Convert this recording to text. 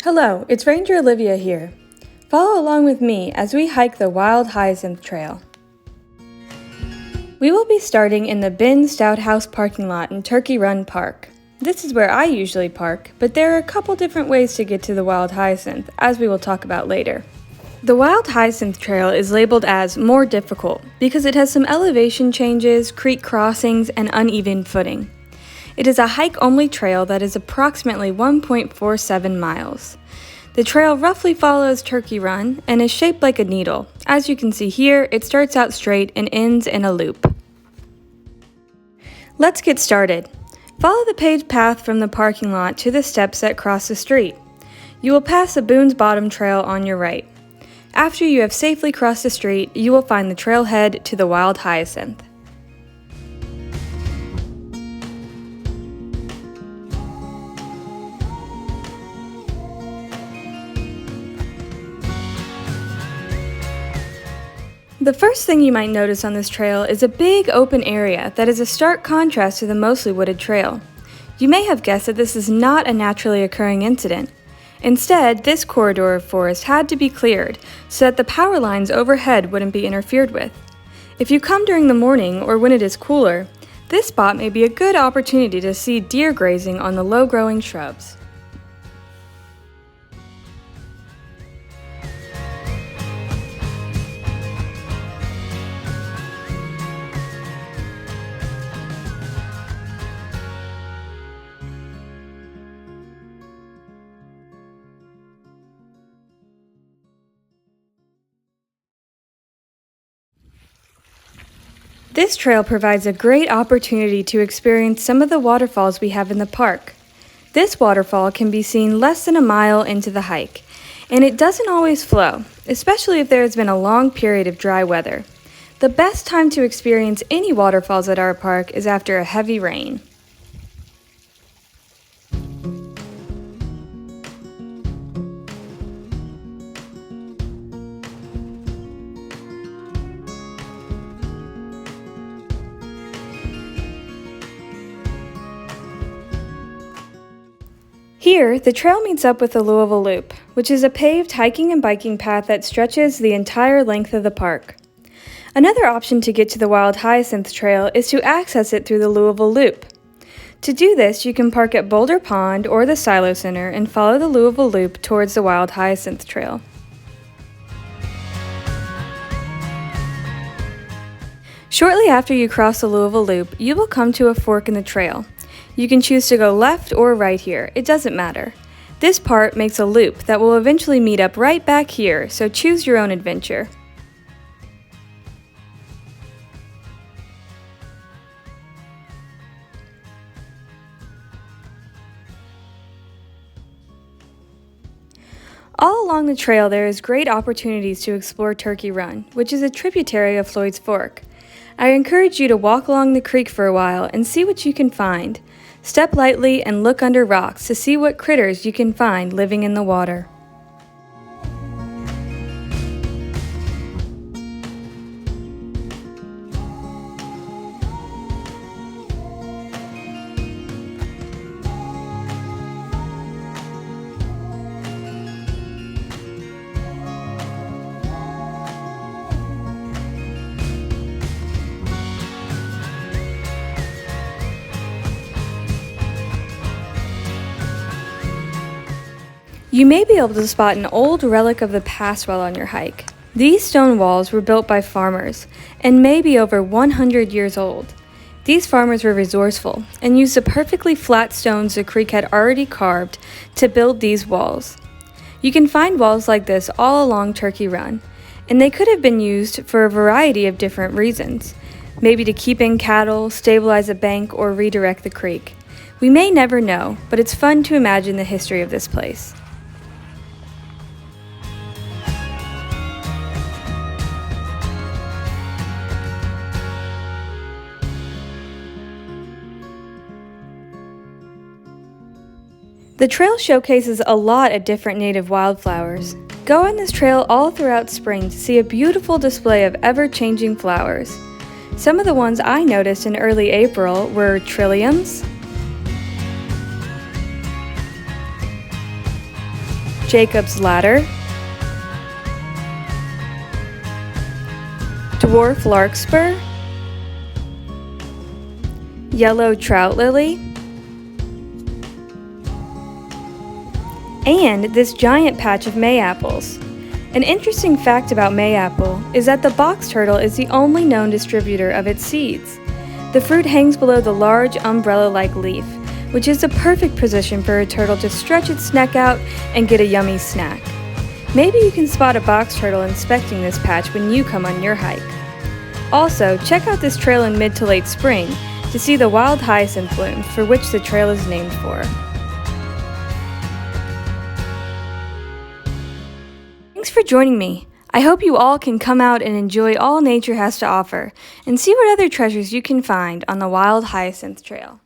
Hello, it's Ranger Olivia here. Follow along with me as we hike the Wild Hyacinth Trail. We will be starting in the Bin Stout House parking lot in Turkey Run Park. This is where I usually park, but there are a couple different ways to get to the Wild Hyacinth, as we will talk about later. The Wild Hyacinth Trail is labeled as more difficult because it has some elevation changes, creek crossings, and uneven footing. It is a hike-only trail that is approximately 1.47 miles. The trail roughly follows Turkey Run and is shaped like a needle. As you can see here, it starts out straight and ends in a loop. Let's get started. Follow the paved path from the parking lot to the steps that cross the street. You will pass the Boone's Bottom Trail on your right. After you have safely crossed the street, you will find the trailhead to the Wild Hyacinth. The first thing you might notice on this trail is a big open area that is a stark contrast to the mostly wooded trail. You may have guessed that this is not a naturally occurring incident. Instead, this corridor of forest had to be cleared so that the power lines overhead wouldn't be interfered with. If you come during the morning or when it is cooler, this spot may be a good opportunity to see deer grazing on the low-growing shrubs. This trail provides a great opportunity to experience some of the waterfalls we have in the park. This waterfall can be seen less than a mile into the hike, and it doesn't always flow, especially if there has been a long period of dry weather. The best time to experience any waterfalls at our park is after a heavy rain. Here, the trail meets up with the Louisville Loop, which is a paved hiking and biking path that stretches the entire length of the park. Another option to get to the Wild Hyacinth Trail is to access it through the Louisville Loop. To do this, you can park at Boulder Pond or the Silo Center and follow the Louisville Loop towards the Wild Hyacinth Trail. Shortly after you cross the Louisville Loop, you will come to a fork in the trail. You can choose to go left or right here, it doesn't matter. This part makes a loop that will eventually meet up right back here, so choose your own adventure. All along the trail there is great opportunities to explore Turkey Run, which is a tributary of Floyd's Fork. I encourage you to walk along the creek for a while and see what you can find. Step lightly and look under rocks to see what critters you can find living in the water. You may be able to spot an old relic of the past while on your hike. These stone walls were built by farmers and may be over 100 years old. These farmers were resourceful and used the perfectly flat stones the creek had already carved to build these walls. You can find walls like this all along Turkey Run, and they could have been used for a variety of different reasons. Maybe to keep in cattle, stabilize a bank, or redirect the creek. We may never know, but it's fun to imagine the history of this place. The trail showcases a lot of different native wildflowers. Go on this trail all throughout spring to see a beautiful display of ever-changing flowers. Some of the ones I noticed in early April were trilliums, Jacob's ladder, dwarf larkspur, yellow trout lily, and this giant patch of Mayapples. An interesting fact about Mayapple is that the box turtle is the only known distributor of its seeds. The fruit hangs below the large umbrella-like leaf, which is the perfect position for a turtle to stretch its neck out and get a yummy snack. Maybe you can spot a box turtle inspecting this patch when you come on your hike. Also, check out this trail in mid to late spring to see the wild hyacinth blooms for which the trail is named for. Thanks for joining me. I hope you all can come out and enjoy all nature has to offer and see what other treasures you can find on the Wild Hyacinth Trail.